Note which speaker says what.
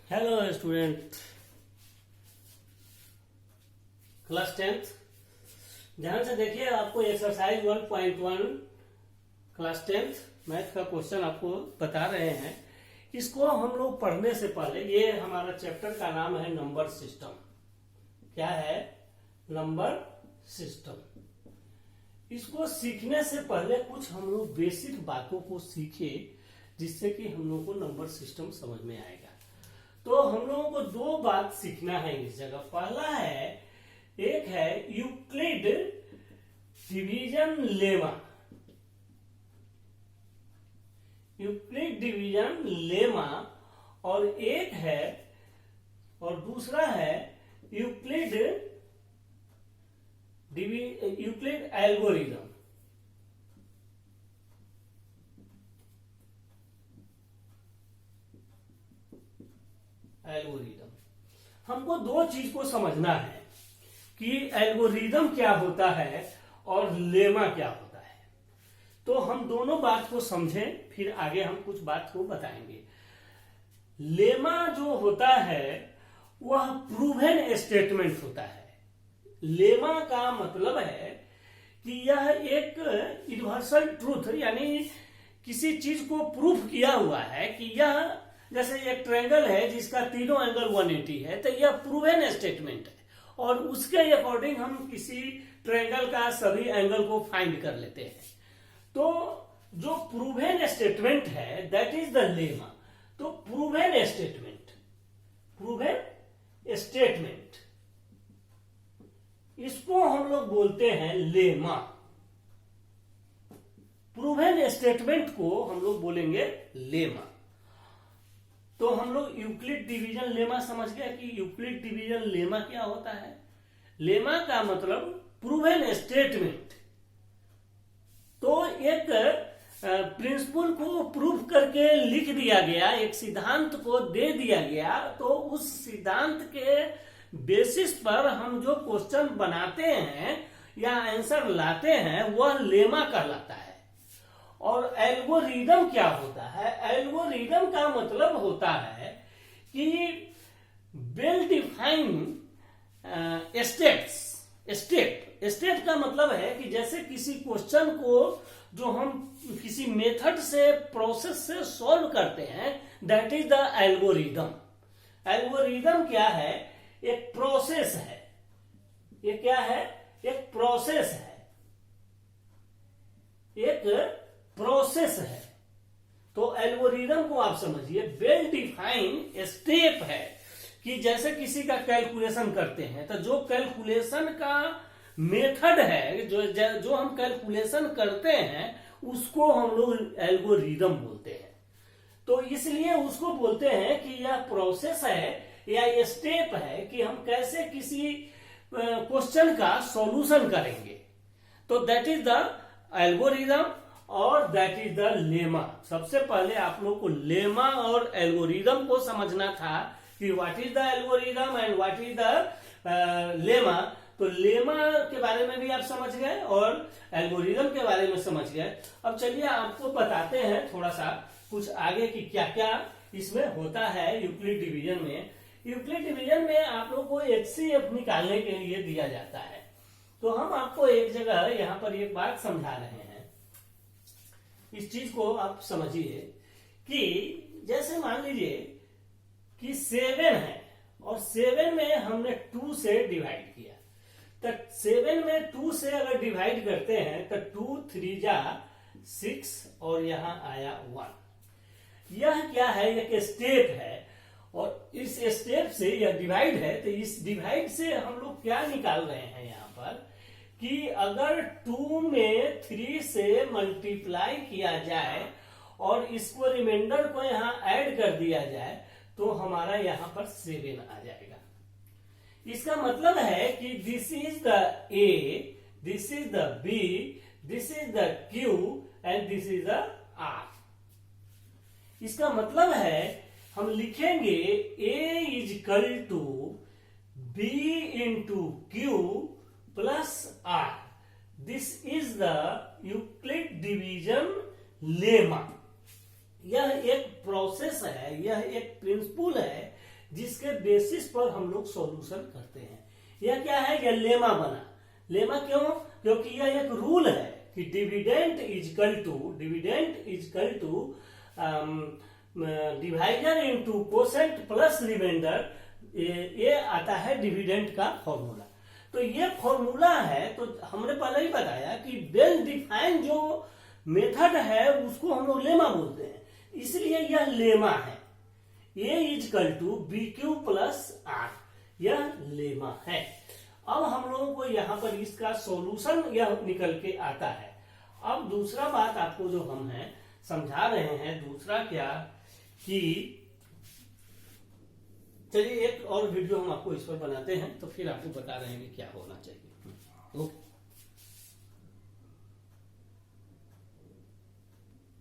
Speaker 1: Hello student, class 10th। ध्यान से देखिए, आपको एक्सरसाइज 1.1 क्लास 10th मैथ का क्वेश्चन आपको बता रहे हैं। इसको हम लोग पढ़ने से पहले, ये हमारा चैप्टर का नाम है नंबर सिस्टम। क्या है? Number system. इसको सीखने से पहले कुछ हम लोग बेसिक बातों को सीखे, जिससे कि हम लोग को नंबर सिस्टम समझ में आएगा। तो हम लोगों को दो बात सीखना है इस जगह। पहला है, एक है Euclid division lemma. Euclid division lemma और एक है, और दूसरा है यूक्लिड एल्गोरिदम। एल्गोरिदम हमको दो चीज को समझना है कि एल्गोरिदम क्या होता है और लेमा क्या होता है। तो हम दोनों बात को समझें, फिर आगे हम कुछ बात को बताएंगे। लेमा जो होता है वह प्रूवन स्टेटमेंट होता है। लेमा का मतलब है कि यह एक यूनिवर्सल ट्रूथ, यानी किसी चीज को प्रूफ किया हुआ है कि यह, जैसे एक ट्रायंगल है जिसका तीनों एंगल 180 है, तो यह प्रूवन स्टेटमेंट है, और उसके अकॉर्डिंग हम किसी ट्रायंगल का सभी एंगल को फाइंड कर लेते हैं। तो जो प्रूवन स्टेटमेंट है दैट इज द लेमा। तो प्रूवन स्टेटमेंट इसको हम लोग बोलते हैं लेमा। प्रूवन स्टेटमेंट को हम लोग बोलेंगे लेमा। तो हम लोग यूक्लिड डिवीजन लेमा समझ गए कि यूक्लिड डिवीजन लेमा क्या होता है। लेमा का मतलब प्रूवन स्टेटमेंट। तो एक प्रिंसिपल को प्रूव करके लिख दिया गया, एक सिद्धांत को दे दिया गया, तो उस सिद्धांत के बेसिस पर हम जो क्वेश्चन बनाते हैं या आंसर लाते हैं वह लेमा कहलाता है। और एल्गोरिदम क्या होता है? एल्गोरिदम का मतलब होता है कि वेल डिफाइंड स्टेप का मतलब है कि जैसे किसी क्वेश्चन को जो हम किसी मेथड से, प्रोसेस से सॉल्व करते हैं, that is the algorithm. Algorithm क्या है? एक प्रोसेस है। ये क्या है? एक प्रोसेस है, एक प्रोसेस है। तो एल्गोरिदम को आप समझिए, वेल डिफाइंड स्टेप है कि जैसे किसी का कैलकुलेशन करते हैं, तो जो कैलकुलेशन का मेथड है, जो हम कैलकुलेशन करते हैं, उसको हम लोग एल्गोरिदम बोलते हैं। तो इसलिए उसको बोलते हैं कि यह प्रोसेस है या ये स्टेप है कि हम कैसे किसी क्वेश्चन का सॉल्यूशन करेंगे। तो दैट इज द एल्गोरिदम और दैट इज द लेमा। सबसे पहले आप लोग को लेमा और एल्गोरिदम को समझना था कि what is the algorithm and what is the lemma. तो लेमा के बारे में भी आप समझ गए और एल्गोरिदम के बारे में समझ गए। अब चलिए आपको बताते हैं थोड़ा सा कुछ आगे की क्या क्या इसमें होता है यूक्लिड डिवीजन में। यूक्लिड डिवीजन में आप लोग को HCF निकालने के लिए दिया जाता है। तो हम आपको एक जगह यहाँ पर एक बात समझा रहे हैं, इस चीज को आप समझिए कि जैसे मान लीजिए कि 7 है और 7 में हमने 2 से डिवाइड किया। तो 7 में 2 से अगर डिवाइड करते हैं तो 2 3 जा 6 और यहां आया 1। यह क्या है? एक स्टेप है, और इस स्टेप से यह डिवाइड है। तो इस डिवाइड से हम लोग क्या निकाल रहे हैं यहां पर कि अगर 2 में 3 से मल्टीप्लाई किया जाए और इसको रिमाइंडर को यहां ऐड कर दिया जाए तो हमारा यहां पर 7 आ जाएगा। इसका मतलब है कि this is the A, this is the B, this is the Q and this is the R। इसका मतलब है हम लिखेंगे A is equal to B into Q plus R। This is the Euclid division lemma. यह एक process है, यह एक प्रिंसिपल है जिसके बेसिस पर हम लोग सॉल्यूशन करते हैं। यह क्या है, यह लेमा बना। लेमा क्यों? क्योंकि यह एक रूल है कि dividend equal to divisor into quotient plus remainder. ये आता है डिविडेंड का फॉर्मूला। तो ये फॉर्मूला है, तो हमने पहले ही बताया कि वेल डिफाइंड जो मेथड है उसको हम लोग लेमा बोलते हैं, इसलिए यह लेमा है। A is equal to B Q plus R, यह लेमा है। अब हम लोगों को यहां पर इसका सॉल्यूशन यह निकल के आता है। अब दूसरा बात आपको जो हम है समझा रहे हैं, दूसरा क्या कि चलिए एक और वीडियो हम आपको इस पर बनाते हैं, तो फिर आपको बता रहे हैं कि क्या होना चाहिए। ओके।